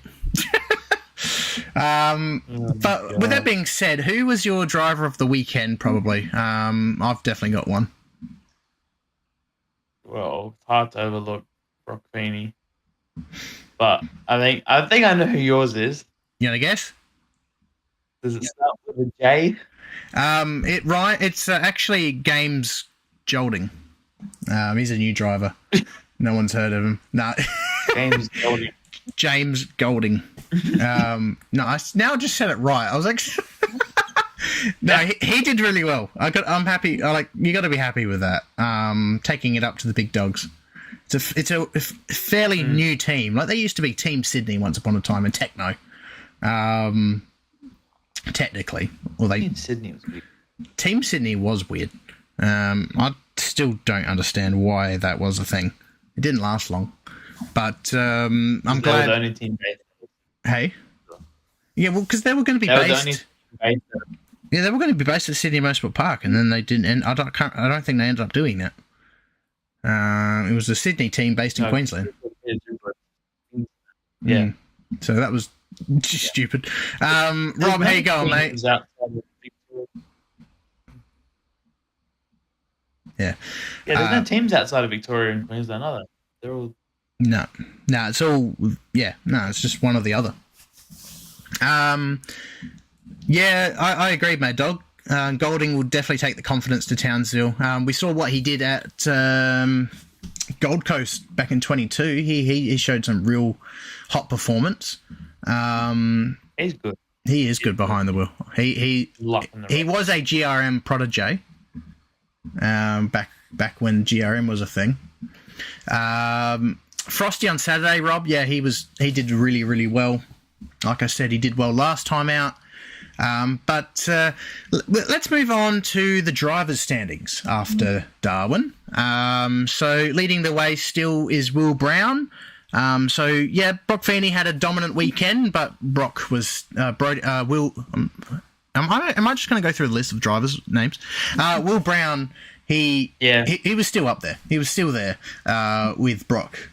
But with that being said, who was your driver of the weekend? Probably. I've definitely got one. Well, it's hard to overlook Brock Feeney, but I think I know who yours is. You want to guess? Does it start with a J? It's actually James Golding. He's a new driver. No one's heard of him. No. James Golding. James Golding. No, now I just said it right. I was like, no, he did really well. I'm happy. You got to be happy with that. Taking it up to the big dogs. It's a fairly new team. Like, they used to be Team Sydney once upon a time in Techno. Technically, Team Sydney was weird. Team Sydney was weird. I still don't understand why that was a thing. It didn't last long, but I'm glad. They were the only team based. Hey, yeah, well, because they were going to be based. Yeah, they were going to be based at Sydney Motorsport Park, and then they didn't. And I don't think they ended up doing that. It was a Sydney team based in Queensland. Yeah. So that was stupid. Rob, how you going, mate? Yeah. Yeah, there's no teams outside of Victoria and Queensland, are there? They're all... No, it's all... Yeah, no, it's just one or the other. Yeah, I agree, Mad Dog. Golding will definitely take the confidence to Townsville. We saw what he did at Gold Coast back in 22. He showed some real hot performance. He's good. He is good behind the wheel. He was a GRM protege back when GRM was a thing. Frosty on Saturday, Rob. Yeah, he did really, really well. Like I said, he did well last time out. But let's move on to the drivers' standings after Darwin. So leading the way still is Will Brown. So yeah, Brock Feeney had a dominant weekend, but Brock was Brodie. Will. Am I just going to go through the list of drivers' names? Will Brown. He was still up there. He was still there with Brock.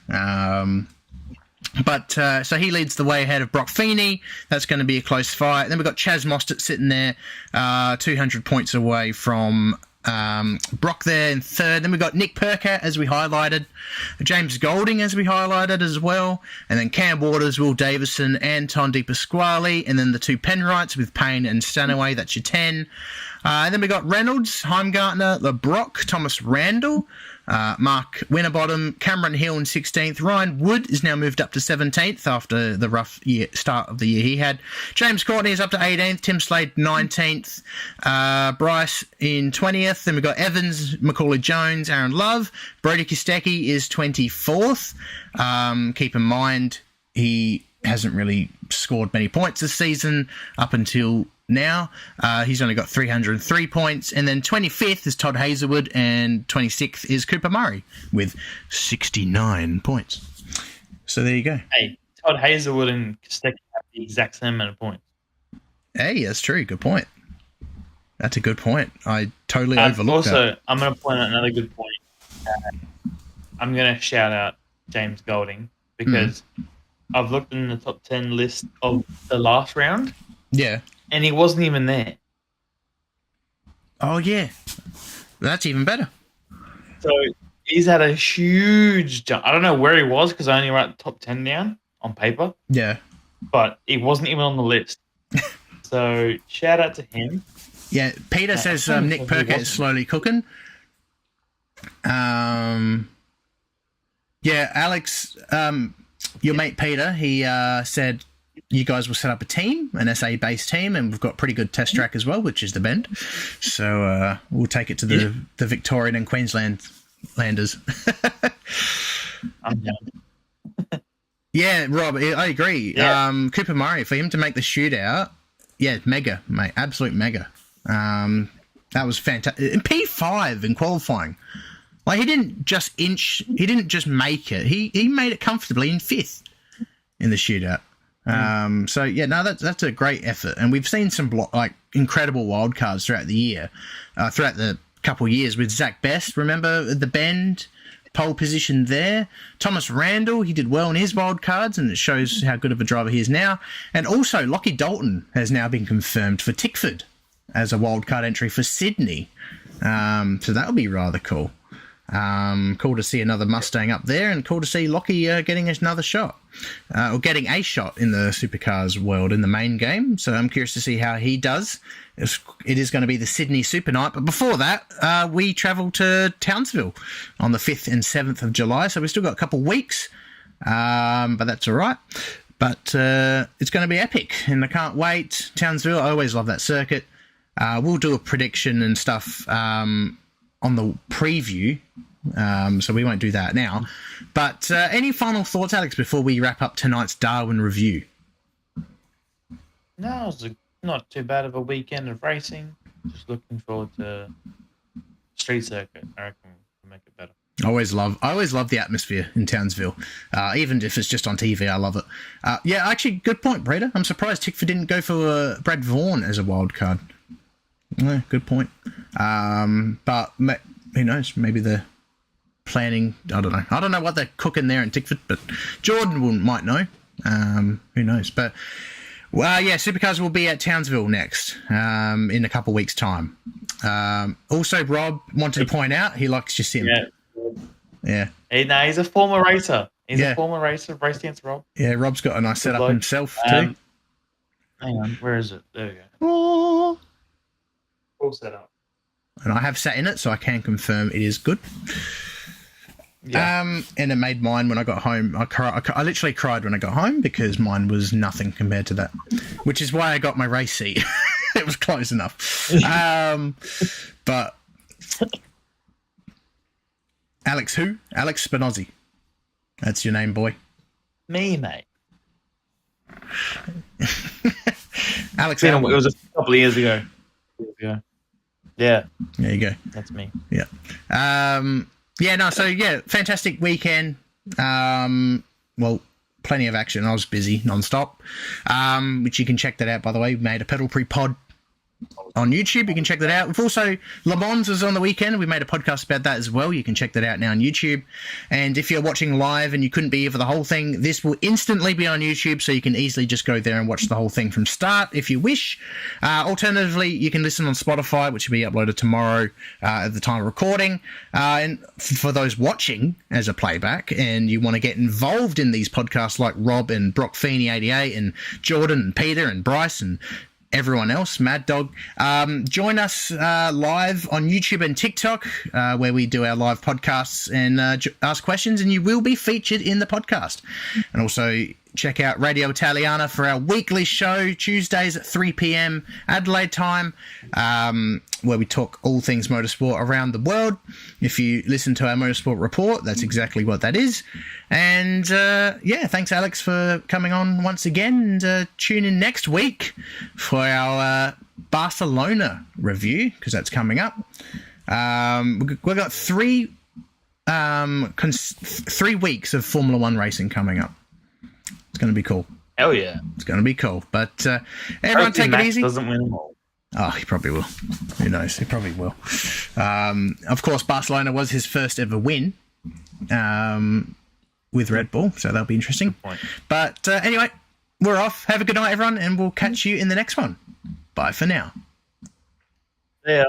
But so he leads the way ahead of Brock Feeney. That's going to be a close fight. Then we've got Chaz Mostert sitting there, 200 points away from Brock there in third. Then we've got Nick Percat, as we highlighted, James Golding, as we highlighted as well, and then Cam Waters, Will Davison, Anton De Pasquale, and then the two Penwrights with Payne and Stanaway. That's your 10. And then we got Reynolds, Heimgartner, LeBrock, Thomas Randall, Mark Winterbottom, Cameron Hill in 16th. Ryan Wood is now moved up to 17th after the rough start of the year he had. James Courtney is up to 18th. Tim Slade 19th. Bryce in 20th. Then we've got Evans, Macaulay Jones, Aaron Love. Brodie Kostecki is 24th. Keep in mind, he hasn't really scored many points this season up until now. He's only got 303 points. And then 25th is Todd Hazelwood, and 26th is Cooper Murray with 69 points. So there you go. Hey, Todd Hazelwood and Kostecki have the exact same amount of points. Hey, that's true. Good point. That's a good point. I totally overlooked that. Also, I'm going to point out another good point. I'm going to shout out James Golding because I've looked in the top 10 list of the last round. Yeah. And he wasn't even there. Oh, yeah. That's even better. So he's had a huge jump. I don't know where he was because I only wrote the top 10 down on paper. Yeah. But he wasn't even on the list. So shout out to him. Yeah, Peter says Nick Percat is slowly cooking. Yeah, Alex, your mate Peter, he said you guys will set up a team, an SA-based team, and we've got pretty good test track as well, which is the Bend. So we'll take it to the Victorian and Queensland landers. I'm down. Yeah, Rob, I agree. Yeah. Cooper Murray, for him to make the shootout, yeah, mega, mate, absolute mega. That was fantastic. And P5 in qualifying. Like, he didn't just make it. He made it comfortably in 5th in the shootout. So yeah, no, that's a great effort, and we've seen some incredible wildcards throughout the year, throughout the couple of years with Zach Best. Remember the Bend pole position there? Thomas Randall, he did well in his wildcards, and it shows how good of a driver he is now. And also Lockie Dalton has now been confirmed for Tickford as a wildcard entry for Sydney. So that'll be rather cool. Cool to see another Mustang up there, and cool to see Lockie getting another shot, or getting a shot in the Supercars world in the main game. So I'm curious to see how he does. It is going to be the Sydney Super Night, but before that, we travel to Townsville on the 5th and 7th of July. So we've still got a couple of weeks, but that's all right. But it's going to be epic, and I can't wait. Townsville, I always love that circuit. We'll do a prediction and stuff on the preview, so we won't do that now. But any final thoughts, Alex, before we wrap up tonight's Darwin review? No, it was not too bad of a weekend of racing. Just looking forward to street circuit. I reckon we'll make it better. I always love the atmosphere in Townsville, even if it's just on TV. I love it. Yeah, actually, good point, Breda. I'm surprised Tickford didn't go for Brad Vaughan as a wild card. Yeah, good point. But who knows? Maybe they're planning. I don't know. I don't know what they're cooking there in Tickford, but Jordan might know. Who knows? But yeah, Supercars will be at Townsville next in a couple of weeks' time. Also, Rob wanted to point out he likes your sim. Yeah. No, he's a former racer. He's a former racer. Raced against Rob. Yeah, Rob's got a nice setup himself too. Hang on, where is it? There we go. Oh. All set up. And I have sat in it, so I can confirm it is good. Yeah. And it made mine when I got home. I literally cried when I got home because mine was nothing compared to that, which is why I got my race seat. It was close enough. But Alex who? Alex Spinozzi. That's your name, boy. Me, mate. Alex. It was a couple of years ago. Yeah. There you go. That's me. Yeah. So yeah, fantastic weekend. Well, plenty of action. I was busy non-stop. Which you can check that out, by the way. We made a pedal pre-pod on YouTube. You can check that out. We've also, Le Mans was on the weekend. We made a podcast about that as well. You can check that out now on YouTube. And if you're watching live and you couldn't be here for the whole thing, this will instantly be on YouTube, so you can easily just go there and watch the whole thing from start if you wish. Alternatively, you can listen on Spotify, which will be uploaded tomorrow at the time of recording. And for those watching as a playback and you want to get involved in these podcasts like Rob and Brock Feeney 88 and Jordan and Peter and Bryce and everyone else, Mad Dog, join us live on YouTube and TikTok, where we do our live podcasts and ask questions, and you will be featured in the podcast. And also check out Radio Italiana for our weekly show, Tuesdays at 3 p.m. Adelaide time, where we talk all things motorsport around the world. If you listen to our Motorsport Report, that's exactly what that is. And yeah, thanks, Alex, for coming on once again. And tune in next week for our Barcelona review, because that's coming up. We've got three weeks of Formula One racing coming up. It's going to be cool. Hell yeah. It's going to be cool. But everyone take it easy. Doesn't win them all. Oh, he probably will. Who knows? He probably will. Of course, Barcelona was his first ever win with Red Bull, so that'll be interesting. But anyway, we're off. Have a good night, everyone, and we'll catch you in the next one. Bye for now. Yeah.